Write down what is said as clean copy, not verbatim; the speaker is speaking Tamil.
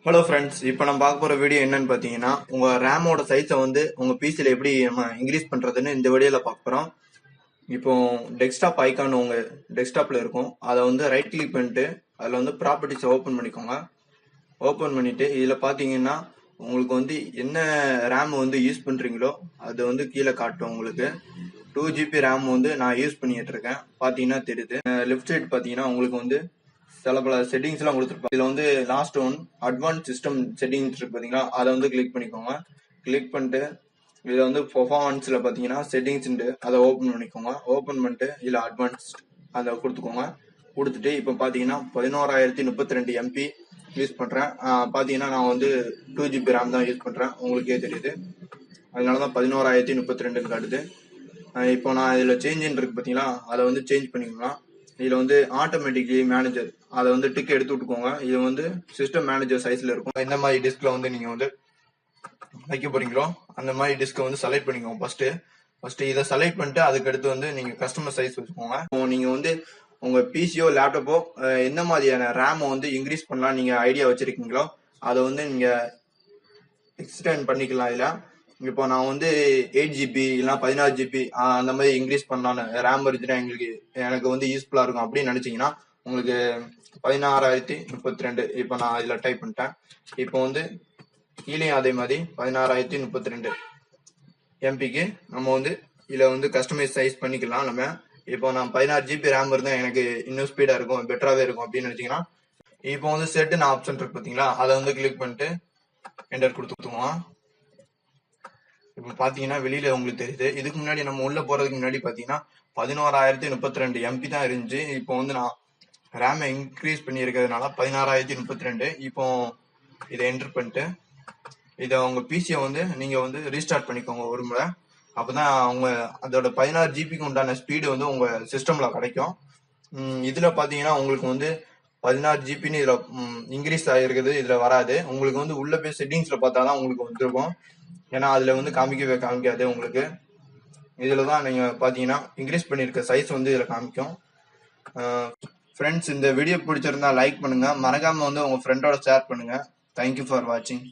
ஹலோ ஃப்ரெண்ட்ஸ், இப்போ நம்ம பார்க்க போகிற வீடியோ என்னன்னு பார்த்தீங்கன்னா, உங்கள் ரேமோட சைஸை வந்து உங்கள் பிசியில் எப்படி நம்ம இன்க்ரீஸ் பண்ணுறதுன்னு இந்த வீடியோவில் பார்க்க போகிறோம். இப்போ டெஸ்க்டாப் ஐக்கான் உங்கள் டெஸ்க்டாப்பில் இருக்கும். அதை வந்து ரைட் கிளிக் பண்ணிட்டு அதில் வந்து ப்ராப்பர்ட்டிஸை ஓப்பன் பண்ணிக்கோங்க. ஓப்பன் பண்ணிவிட்டு இதில் பார்த்தீங்கன்னா உங்களுக்கு வந்து என்ன ரேம் வந்து யூஸ் பண்ணுறீங்களோ அது வந்து கீழே காட்டும். உங்களுக்கு 2GB ரேம் வந்து நான் யூஸ் பண்ணிட்டு இருக்கேன். பார்த்தீங்கன்னா தெரியுது. லெஃப்ட் சைடு பார்த்தீங்கன்னா உங்களுக்கு வந்து சில பல செட்டிங்ஸ்லாம் கொடுத்துருப்பாங்க. இதில் வந்து last one advance system settings இருக்கு பார்த்தீங்களா, அதை வந்து கிளிக் பண்ணிக்கோங்க. கிளிக் பண்ணிட்டு இதில் வந்து பெர்ஃபார்மன்ஸில் பார்த்தீங்கன்னா செட்டிங்ஸ் அதை ஓப்பன் பண்ணிக்கோங்க. ஓப்பன் பண்ணிட்டு இதில் அட்வான்ஸ் அதை கொடுத்துக்கோங்க. கொடுத்துட்டு இப்போ பார்த்தீங்கன்னா 11,032 MB யூஸ் பண்ணுறேன். பார்த்தீங்கன்னா நான் வந்து 2GB ரேம் தான் யூஸ் பண்ணுறேன். உங்களுக்கே தெரியுது. அதனால தான் 11,032 காட்டுது. இப்போ நான் இதில் சேஞ்சின்னு இருக்கு பார்த்தீங்களா, அதை வந்து சேஞ்ச் பண்ணிக்கலாம். இதில் வந்து ஆட்டோமேட்டிக்லி மேனேஜர் அதை வந்து டிக் எடுத்து விட்டுக்கோங்க. இது வந்து சிஸ்டம் மேனேஜர் சைஸில் இருக்கும். எந்த மாதிரி டிஸ்கில் வந்து நீங்கள் வந்து வைக்க போறீங்களோ அந்த மாதிரி டிஸ்கை வந்து செலக்ட் பண்ணிக்கோங்க. ஃபர்ஸ்ட் இதை செலக்ட் பண்ணிட்டு அதுக்கடுத்து வந்து நீங்கள் கஸ்டமர் சைஸ் வச்சுக்கோங்க. நீங்கள் வந்து உங்கள் பிசியோ லேப்டாப்போ எந்த மாதிரியான ரேமை வந்து இன்க்ரீஸ் பண்ணலாம் நீங்கள் ஐடியா வச்சுருக்கீங்களோ அதை வந்து நீங்கள் எக்ஸ்டெண்ட் பண்ணிக்கலாம். இதில் இப்போ நான் வந்து 8GB இல்லைனா 16GB அந்த மாதிரி இன்க்ரீஸ் பண்ணலான்னு ரேம் இருந்துச்சுன்னா எனக்கு வந்து யூஸ்ஃபுல்லாக இருக்கும் அப்படின்னு நினச்சிங்கன்னா உங்களுக்கு 16,032 இப்போ நான் இதில் டைப் பண்ணிட்டேன். இப்போ வந்து கீழேயும் அதே மாதிரி 16,032 MBக்கு நம்ம வந்து இதில் வந்து கஸ்டமைஸ் சைஸ் பண்ணிக்கலாம். நம்ம இப்போ நான் 16GB ரேம் இருந்தால் எனக்கு இன்னும் ஸ்பீடாக இருக்கும், பெட்டராகவே இருக்கும் அப்படின்னு நினச்சிங்கன்னா இப்போ வந்து செட்டுன்னு ஆப்ஷன் இருக்கு பார்த்தீங்களா, அதை வந்து கிளிக் பண்ணிட்டு என்டர் கொடுத்துக்குவோம். இப்போ பார்த்தீங்கன்னா வெளியில உங்களுக்கு தெரியுது. இதுக்கு முன்னாடி நம்ம உள்ள போறதுக்கு முன்னாடி பார்த்தீங்கன்னா 11,032 MB தான் இருந்துச்சு. இப்போ வந்து நான் ரேமை இன்க்ரீஸ் பண்ணி இருக்கிறதுனால 16,032. இப்போ இதை என்டர் பண்ணிட்டு இதை உங்க பிசியை வந்து நீங்க வந்து ரீஸ்டார்ட் பண்ணிக்கோங்க ஒரு முறை. அப்பதான் உங்க அதோட 16GB உண்டான ஸ்பீடு வந்து உங்க சிஸ்டம்ல கிடைக்கும். இதுல பாத்தீங்கன்னா உங்களுக்கு வந்து 16GBன்னு இதுல இன்க்ரீஸ் ஆகிருக்குது, இதுல வராது. உங்களுக்கு வந்து உள்ள போய் செட்டிங்ஸ்ல பார்த்தாதான் உங்களுக்கு வந்துருக்கும். ஏன்னா அதுல வந்து காமிக்காது உங்களுக்கு. இதுலதான் நீங்க பாத்தீங்கன்னா இன்க்ரீஸ் பண்ணிருக்க சைஸ் வந்து இதுல காமிக்கும். ஃப்ரெண்ட்ஸ், இந்த வீடியோ பிடிச்சிருந்தா லைக் பண்ணுங்க, மறக்காம வந்து உங்க ஃப்ரெண்டோட ஷேர் பண்ணுங்க. தேங்க்யூ ஃபார் வாட்சிங்.